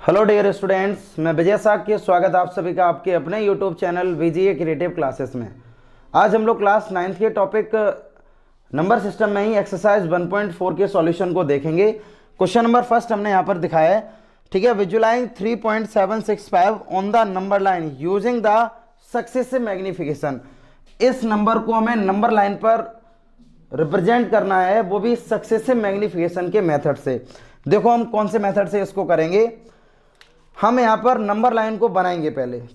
Hello dear students, मैं विजय साक्य स्वागत आप सभी का आपके अपने YouTube channel VGA creative classes में। आज हम लोग क्लास 9th के टॉपिक नंबर सिस्टम में ही एक्सरसाइज 1.4 के सॉल्यूशन को देखेंगे। क्वेश्चन नंबर फर्स्ट हमने यहाँ पर दिखाया है, ठीक है। Visualise 3.765 on the number line using the successive magnification. इस नंबर को हमें नंबर लाइन पर रिप्रेजेंट करना है, वो भी सक्सेसिव मैग्निफिकेशन के मेथड से। देखो हम कौन से मेथड से इसको करेंगे। हम यहाँ पर नंबर लाइन को बनाएंगे।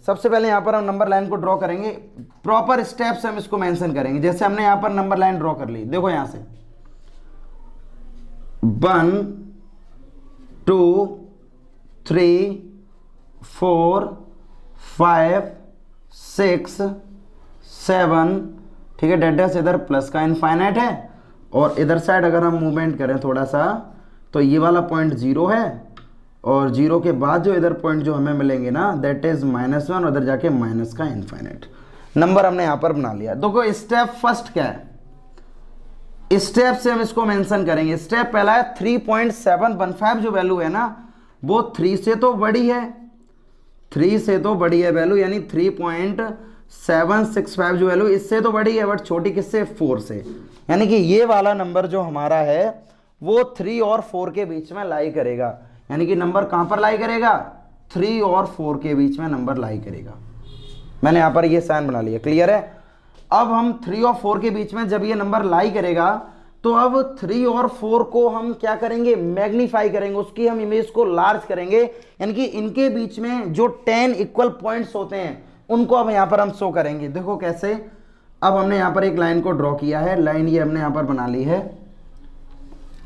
सबसे पहले यहाँ पर हम नंबर लाइन को ड्रॉ करेंगे। प्रॉपर स्टेप्स हम इसको मेंशन करेंगे। जैसे हमने यहाँ पर नंबर लाइन ड्रॉ कर ली, देखो यहाँ से 1 2 3 4 5 6 7, ठीक है। डेड इधर प्लस का इनफाइनाइट है, और इधर साइड अगर हम मूवमेंट करें थोड़ा सा तो ये वाला पॉइंट 0 है, और 0 के बाद जो इधर पॉइंट जो हमें मिलेंगे ना दैट इज -1, और इधर जाके माइनस का इनफाइनाइट नंबर हमने यहां पर बना लिया। देखो स्टेप फर्स्ट क्या है, स्टेप से हम इसको मेंशन करेंगे। स्टेप पहला है 3.715 जो वैल्यू है ना वो 3 से तो बड़ी है, 3 से तो बड़ी है वैल्यू, यानी 3.765 जो वैल्यू इससे तो बड़ी है, बट छोटी किससे, 4 से। यानी कि ये वाला नंबर जो हमारा है वो 3 और 4 के बीच में लाई करेगा। यानी कि नंबर कहां पर लाई करेगा, 3 और 4 के बीच में नंबर लाई करेगा। मैंने यहां पर ये साइन बना लिया, क्लियर है। अब हम 3 और 4 के बीच में जब ये नंबर लाई करेगा तो अब 3 और 4 को हम क्या करेंगे, मैग्नीफाई करेंगे, उसकी हम इमेज को लार्ज करेंगे। यानी कि इनके बीच में जो 10 इक्वल पॉइंट्स होते हैं उनको अब यहां पर हम शो करेंगे। देखो कैसे। अब हमने यहां पर एक लाइन को ड्रॉ किया है, लाइन ये हमने यहां पर बना ली है।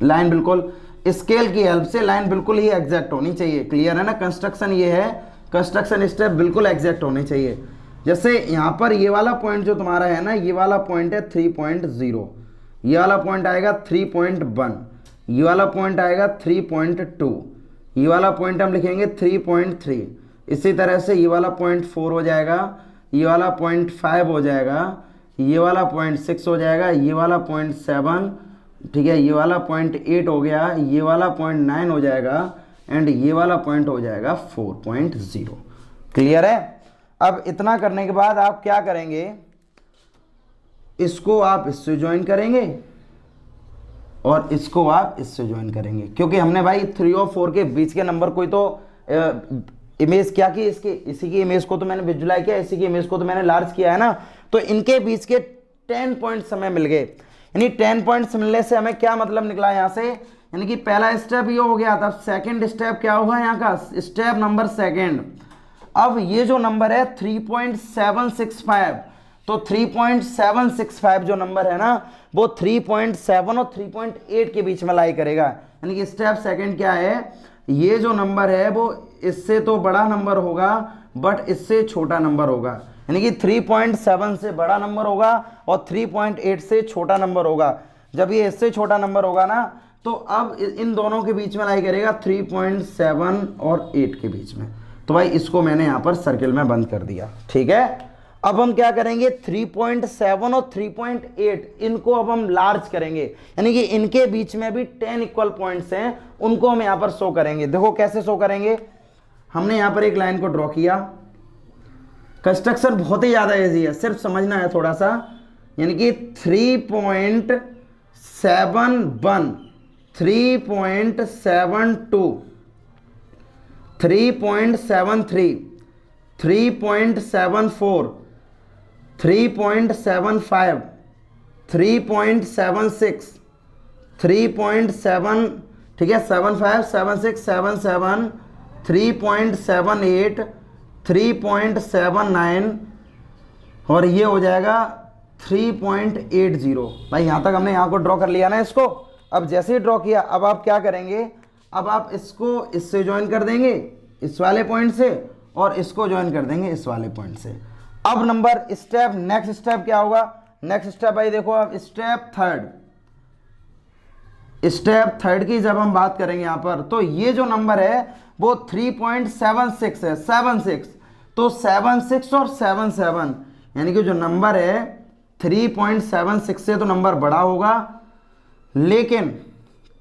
लाइन बिल्कुल स्केल की हेल्प से लाइन बिल्कुल ही एग्जैक्ट होनी चाहिए, क्लियर है ना। कंस्ट्रक्शन ये है, कंस्ट्रक्शन स्टेप बिल्कुल एग्जैक्ट होने चाहिए। जैसे यहाँ पर ये वाला पॉइंट जो तुम्हारा है ना, ये वाला पॉइंट है 3.0, ये वाला पॉइंट आएगा 3.1, ये वाला पॉइंट आएगा 3.2, ये वाला पॉइंट हम लिखेंगे 3.3। इसी तरह से ये वाला पॉइंट 4 हो जाएगा, ये वाला पॉइंट 5 हो जाएगा, ये वाला पॉइंट 6 हो जाएगा, ये वाला पॉइंट 7, ठीक है, ये वाला पॉइंट 8 हो गया, ये वाला पॉइंट 9 हो जाएगा, एंड ये वाला पॉइंट हो जाएगा 4.0। क्लियर है। अब इतना करने के बाद आप क्या करेंगे, इसको आप इससे ज्वाइन करेंगे और इसको आप इससे ज्वाइन करेंगे, क्योंकि हमने भाई 3 और 4 के बीच के नंबर कोई तो इमेज क्या की, इसकी इसी की इमेज को तो मैंने विजुलाइज किया, इसी की इमेज को तो मैंने लार्ज किया है ना। तो इनके बीच के 10 पॉइंट्स हमें मिल गए। यानी 10 पॉइंट्स मिलने से हमें क्या मतलब निकला यहाँ से, यानी कि पहला स्टेप ये हो गया था। सेकंड स्टेप क्या होगा यहाँ का, स्टेप नंबर सेकंड। अब ये जो नंबर है 3.765, तो 3.765 जो नंबर है ना वो 3.7 और 3.8 के बीच में लाई करेगा। यानी कि स्टेप सेकंड क्या है, ये जो नंबर है वो इससे तो बड़ा नंबर होगा बट इससे छोटा नंबर होगा। यानी कि 3.7 से बड़ा नंबर होगा और 3.8 से छोटा नंबर होगा। जब ये इससे छोटा नंबर होगा ना तो अब इन दोनों के बीच में लाई करेगा 3.7 और 8 के बीच में। तो भाई इसको मैंने यहाँ पर सर्किल में बंद कर दिया, ठीक है। अब हम क्या करेंगे, 3.7 और 3.8 इनको अब हम लार्ज करेंगे। यानी कि इनके बीच में भी 10 इक्वल पॉइंट्स हैं, उनको हम यहाँ पर शो करेंगे। देखो कैसे शो करेंगे। हमने यहाँ पर एक लाइन को ड्रॉ किया। कंस्ट्रक्शन बहुत ही ज़्यादा ईजी है, सिर्फ समझना है थोड़ा सा। यानी कि 3.71 3.72 3.73 3.74 3.75 3.76 3.7, ठीक है, 75 76 77 3.78 3.79 और ये हो जाएगा 3.80। भाई यहाँ तक हमने यहाँ को ड्रॉ कर लिया ना इसको। अब जैसे ही ड्रॉ किया, अब आप क्या करेंगे, अब आप इसको इससे ज्वाइन कर देंगे इस वाले पॉइंट से, और इसको ज्वाइन कर देंगे इस वाले पॉइंट से। अब नंबर स्टेप, नेक्स्ट स्टेप क्या होगा, नेक्स्ट स्टेप भाई देखो अब स्टेप थर्ड की जब हम बात करेंगे यहाँ पर, तो ये जो नंबर है वो 3.76 है, 76। तो 76 और 77 यानी कि जो नंबर है 3.76 से तो नंबर बड़ा होगा, लेकिन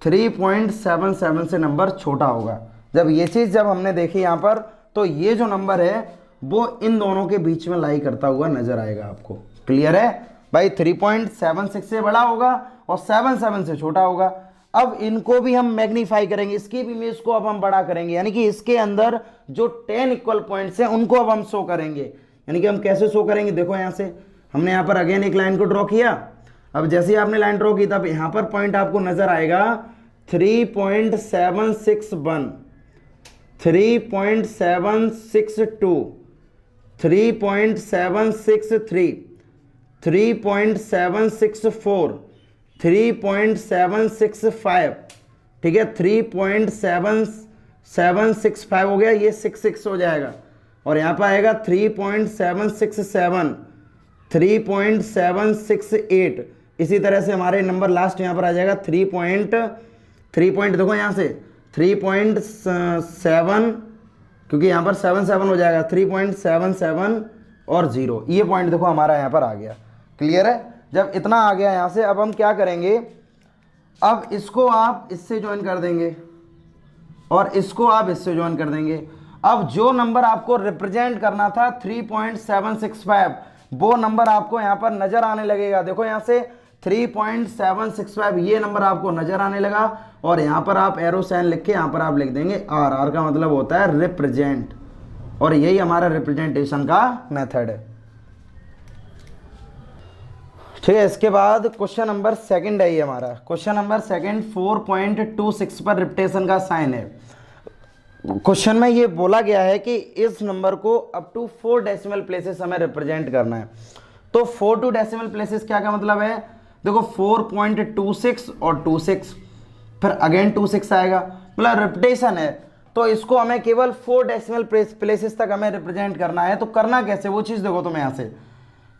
3.77 से नंबर छोटा होगा। जब ये चीज़ जब हमने देखी यहाँ पर, तो ये जो नंबर है वो इन दोनों के बीच में लाई करता हुआ नजर आएगा आपको। क्लियर है भाई? 3.76 से बड़ा होगा और 77 से छोटा होगा। अब इनको भी हम मैग्नीफाई करेंगे, इसकी भी इमेज को अब हम बड़ा करेंगे, यानी कि इसके अंदर जो 10 इक्वल पॉइंट्स हैं उनको अब हम शो करेंगे। यानी कि हम कैसे शो करेंगे, देखो यहाँ से हमने यहाँ पर अगेन एक लाइन को ड्रॉ किया। अब जैसे ही आपने लाइन ड्रॉ की तब यहाँ पर पॉइंट आपको नजर आएगा 3.761, 3.762, 3.763, 3.764, 3.765, ठीक है, 3.7765 हो गया, ये 66 हो जाएगा। और यहाँ पर आएगा 3.767, 3.768। इसी तरह से हमारे नंबर लास्ट यहाँ पर आ जाएगा 3 देखो यहाँ से 3.7, क्योंकि यहाँ पर 77 हो जाएगा, 3.77 और 0, ये पॉइंट देखो हमारा यहाँ पर आ गया। क्लियर है? जब इतना आ गया यहाँ से, अब हम क्या करेंगे, अब इसको आप इससे ज्वाइन कर देंगे और इसको आप इससे ज्वाइन कर देंगे। अब जो नंबर आपको रिप्रेजेंट करना था 3.765, वो नंबर आपको यहाँ पर नजर आने लगेगा। देखो यहाँ से 3.765 ये नंबर आपको नजर आने लगा और यहाँ पर आप एरो साइन लिख के यहाँ पर आप लिख देंगे आर। आर का मतलब होता है रिप्रेजेंट, और यही हमारा रिप्रेजेंटेशन का मेथड है। ठीक है, इसके बाद क्वेश्चन नंबर सेकंड है ये हमारा। क्वेश्चन नंबर सेकंड 4.26 पर रिपीटेशन का साइन है। क्वेश्चन में ये बोला गया है कि इस नंबर को अप टू 4 डेसिमल प्लेसेस हमें रिप्रेजेंट करना है। तो 4 टू डेसिमल प्लेसेस क्या का मतलब है, देखो 4.26 और 26, फिर अगेन 26 आएगा, मतलब रिपीटेशन है। तो इसको हमें केवल 4 डेसिमल प्लेसेस तक हमें रिप्रेजेंट करना है। तो करना कैसे, वो चीज़ देखो तुम यहाँ से,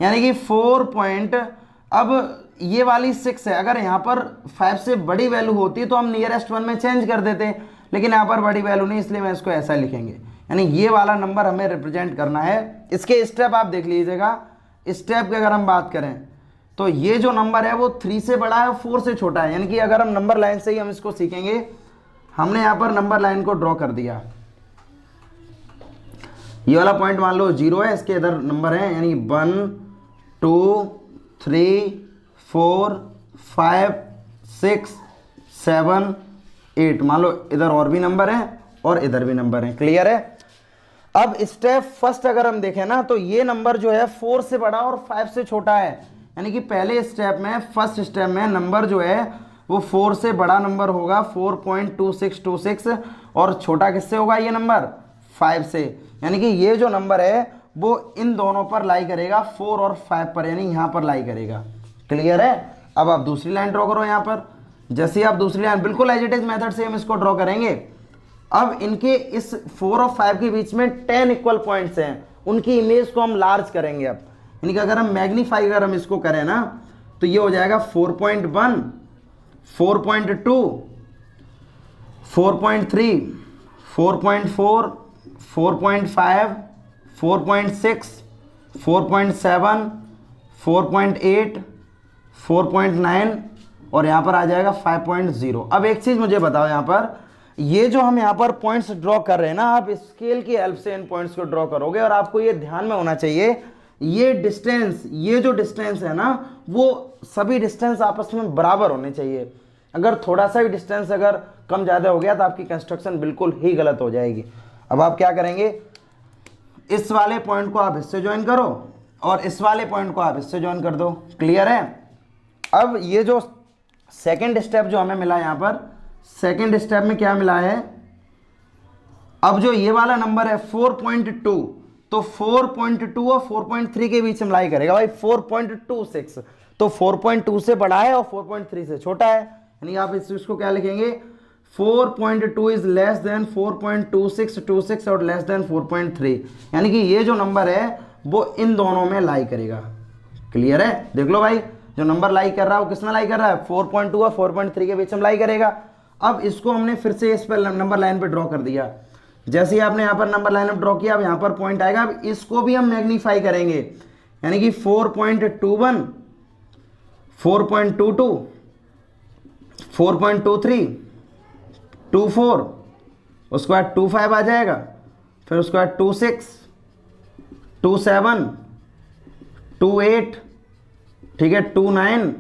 यानी कि 4 अब ये वाली 6 है, अगर यहाँ पर 5 से बड़ी वैल्यू होती तो हम नियरेस्ट वन में चेंज कर देते, लेकिन यहाँ पर बड़ी वैल्यू नहीं, इसलिए मैं इसको ऐसा लिखेंगे। यानी ये वाला नंबर हमें रिप्रेजेंट करना है। इसके स्टेप आप देख लीजिएगा। स्टेप की अगर हम बात करें तो ये जो नंबर है वो 3 से बड़ा है, 4 से छोटा है। यानी कि अगर हम नंबर लाइन से ही हम इसको सीखेंगे, हमने यहाँ पर नंबर लाइन को ड्रॉ कर दिया, ये वाला पॉइंट मान लो 0 है, इसके इधर नंबर है, यानी 1 2 3 4 5 6 7 8, मान लो इधर और भी नंबर है और इधर भी नंबर है। क्लियर है? अब स्टेप फर्स्ट अगर हम देखें ना, तो ये नंबर जो है 4 से बड़ा और 5 से छोटा है। यानी कि पहले स्टेप में, फर्स्ट स्टेप में नंबर जो है वो 4 से बड़ा नंबर होगा 4.2626, और छोटा किससे होगा ये नंबर, 5 से। यानी कि ये जो नंबर है वो इन दोनों पर लाई करेगा, 4 और 5 पर, यानी यहाँ पर लाई करेगा। क्लियर है? अब आप दूसरी लाइन ड्रॉ करो यहाँ पर। जैसे आप दूसरी लाइन बिल्कुल एज इट इज मेथड से हम इसको ड्रॉ करेंगे। अब इनके इस 4 और 5 के बीच में 10 इक्वल पॉइंट्स हैं, उनकी इमेज को हम लार्ज करेंगे। अब यानी कि अगर हम मैग्नीफाई अगर हम इसको करें ना, तो ये हो जाएगा 4.1 4.2 4.3 4.4 4.5 4.6 4.7 4.8 4.9 और यहाँ पर आ जाएगा 5.0। अब एक चीज़ मुझे बताओ, यहाँ पर ये जो हम यहाँ पर पॉइंट्स ड्रॉ कर रहे हैं ना, आप स्केल की हेल्प से इन पॉइंट्स को ड्रॉ करोगे, और आपको ये ध्यान में होना चाहिए ये डिस्टेंस, ये जो डिस्टेंस है ना, वो सभी डिस्टेंस आपस में बराबर होने चाहिए। अगर थोड़ा सा भी डिस्टेंस अगर कम ज़्यादा हो गया तो आपकी कंस्ट्रक्शन बिल्कुल ही गलत हो जाएगी। अब आप क्या करेंगे, इस वाले पॉइंट को आप इससे ज्वाइन करो और इस वाले पॉइंट को आप इससे ज्वाइन कर दो। क्लियर है? अब ये जो सेकेंड स्टेप जो हमें मिला यहाँ पर, सेकेंड स्टेप में क्या मिला है, अब जो ये वाला नंबर है 4.2, तो 4.2 और 4.3 के बीच में लाई करेगा भाई 4.26, तो 4.2 से बड़ा है और 4.3 से छोटा है। यानी आप इसको क्या लिखेंगे, 4.2 इज लेस देन 4.2626 और लेस देन 4.3। यानी कि ये जो नंबर है वो इन दोनों में लाई करेगा। क्लियर है? देख लो भाई, जो नंबर लाई कर रहा है वो किसमें लाई कर रहा है, 4.2 और 4.3 के बीच में लाई करेगा। अब इसको हमने फिर से इस पर नंबर लाइन पे ड्रॉ कर दिया। जैसे ही आपने यहाँ पर नंबर लाइन ड्रॉ किया, अब यहाँ पर पॉइंट आएगा, अब इसको भी हम मैग्नीफाई करेंगे, यानी कि 4.21 4.22 4.23 24 उसके बाद 25 आ जाएगा, फिर उसके बाद 26, 27, 28, ठीक है, 29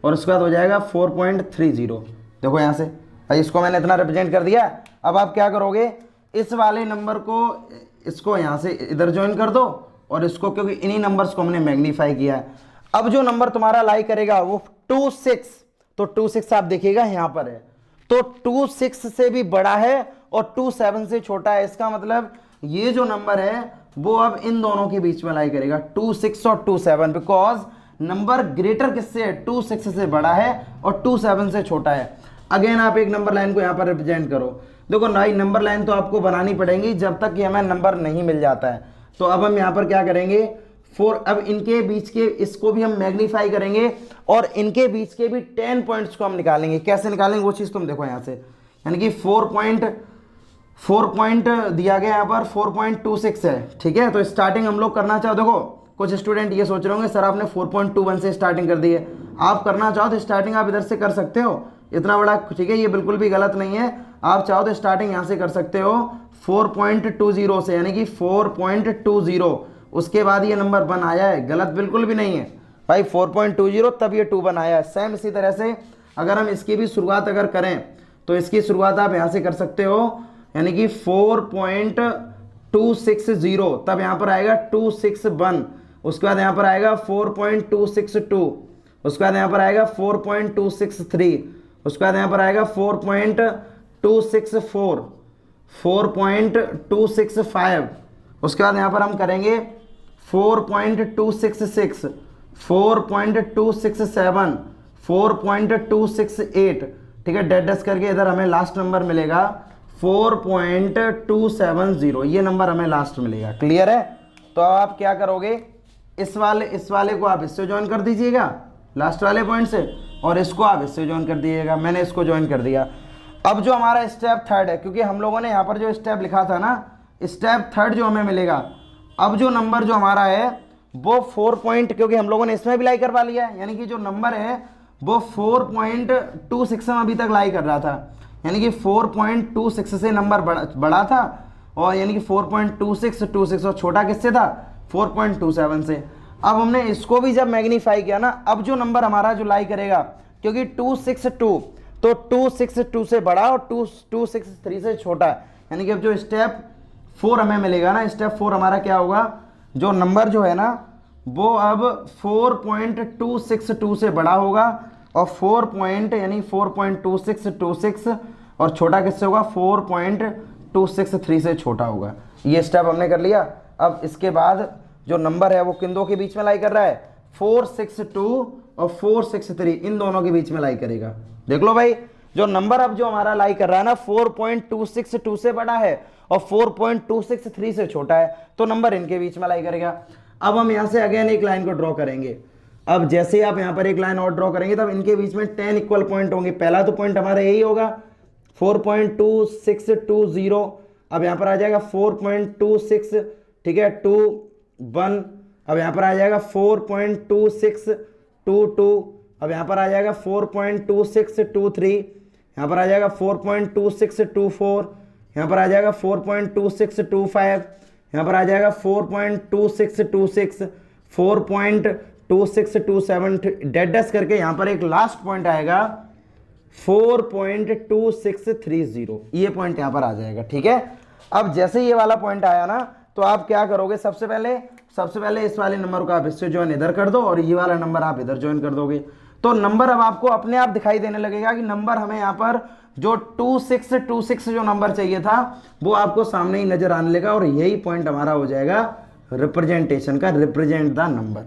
और उसके बाद हो जाएगा 4.30। देखो यहाँ से भाई इसको मैंने इतना रिप्रेजेंट कर दिया। अब आप क्या करोगे, इस वाले नंबर को इसको यहाँ से इधर ज्वाइन कर दो और इसको, क्योंकि इन्हीं नंबर्स को हमने मैग्नीफाई किया है। अब जो नंबर तुम्हारा लाई करेगा वो 26, तो 26 आप देखिएगा यहाँ पर है, तो 26 से भी बड़ा है और 27 से छोटा है। इसका मतलब ये जो नंबर है वो अब इन दोनों के बीच में लाई करेगा, 26 और 27, बिकॉज नंबर ग्रेटर किससे है, 26 से बड़ा है और 27 से छोटा है। अगेन आप एक नंबर लाइन को यहाँ पर रिप्रेजेंट करो। देखो नई नंबर लाइन तो आपको बनानी पड़ेगी जब तक कि हमें नंबर नहीं मिल जाता है। तो अब हम यहाँ पर क्या करेंगे, 4, अब इनके बीच के इसको भी हम मैग्नीफाई करेंगे और इनके बीच के भी 10 पॉइंट्स को हम निकालेंगे। कैसे निकालेंगे वो चीज़ तुम देखो यहाँ से, यानी कि 4 पॉइंट दिया गया यहाँ पर 4.26 है, ठीक है। तो स्टार्टिंग हम लोग करना चाहो, देखो कुछ स्टूडेंट ये सोच रहे होंगे सर आपने 4.21 से स्टार्टिंग कर दी है। आप करना चाहो तो स्टार्टिंग आप इधर से कर सकते हो, इतना बड़ा, ठीक है, ये बिल्कुल भी गलत नहीं है। आप चाहो तो स्टार्टिंग यहाँ से कर सकते हो 4.20 से, यानी कि 4.20, उसके बाद ये नंबर 1 आया है, गलत बिल्कुल भी नहीं है भाई, 4.20 तब ये 2 आया है। सेम इसी तरह से अगर हम इसकी भी शुरुआत अगर करें तो इसकी शुरुआत आप यहाँ से कर सकते हो, यानी कि 4.260, तब यहाँ पर आएगा 261, उसके बाद यहाँ पर आएगा 4.262, उसके बाद यहाँ पर आएगा 4.263, उसके बाद यहाँ पर आएगा 4.264, 4.265, उसके बाद यहाँ पर हम करेंगे 4.266, 4.267, 4.268, ठीक है, डैश करके इधर हमें लास्ट नंबर मिलेगा 4.270, ये नंबर हमें लास्ट मिलेगा। क्लियर है। तो अब आप क्या करोगे, इस वाले को आप इससे ज्वाइन कर दीजिएगा लास्ट वाले पॉइंट से, और इसको आप इससे ज्वाइन कर दीजिएगा। मैंने इसको ज्वाइन कर दिया। अब जो हमारा स्टेप 3 है, क्योंकि हम लोगों ने यहाँ पर जो स्टेप लिखा था ना, स्टेप 3 जो हमें मिलेगा, अब जो नंबर जो हमारा है वो 4 पॉइंट, क्योंकि हम लोगों ने इसमें भी लाई करवा लिया है, यानी कि जो नंबर है वो 4.26 में अभी तक लाई कर रहा था, यानी कि 4.26 से नंबर बड़ा था, और यानी कि 4.26 और छोटा किससे था, 4.27 से। अब हमने इसको भी जब मैग्नीफाई किया ना, अब जो नंबर हमारा जो लाई करेगा, क्योंकि 262, तो 262 से बड़ा और 263 से छोटा है, यानी कि अब जो स्टेप 4 हमें मिलेगा ना, स्टेप 4 हमारा क्या होगा, जो नंबर जो है ना वो अब 4.262 से बड़ा होगा और 4.2626 और छोटा किससे होगा, 4.263 से छोटा होगा। ये स्टेप हमने कर लिया। अब इसके बाद जो नंबर है वो किन दो के बीच में लाई कर रहा है, 462 और 463, इन दोनों के बीच में लाई करेगा। देख लो भाई, जो नंबर अब जो हमारा लाई कर रहा है ना 4.262 से बड़ा है और 4.263 से छोटा है, तो नंबर इनके बीच में लाई करेगा। अब हम यहाँ से अगेन एक लाइन को ड्रॉ करेंगे। अब जैसे ही आप यहाँ पर एक लाइन और ड्रॉ करेंगे तब इनके बीच में 10 इक्वल पॉइंट होंगे। पहला तो पॉइंट हमारा यही होगा 4.2620, अब यहाँ पर आ जाएगा 4.26, ठीक है, 21, अब यहाँ पर आ जाएगा 4.2622, अब यहाँ पर आ जाएगा 4.2623, यहाँ पर आ जाएगा 4.2624, यहाँ पर आ जाएगा 4.2625, यहाँ पर आ जाएगा 4.2626, 4.2627, डैश करके यहाँ पर एक लास्ट पॉइंट आएगा 4.2630, ये पॉइंट यहाँ पर आ जाएगा। ठीक है, अब जैसे ये वाला पॉइंट आया ना, तो आप क्या करोगे, सबसे पहले इस वाले नंबर को आप इससे ज्वाइन इधर कर दो और ये वाला नंबर आप इधर ज्वाइन कर दोगे, तो नंबर अब आपको अपने आप दिखाई देने लगेगा कि नंबर हमें यहाँ पर जो 2626 जो नंबर चाहिए था वो आपको सामने ही नजर आने लगेगा, और यही पॉइंट हमारा हो जाएगा रिप्रेजेंटेशन का, रिप्रेजेंट द नंबर।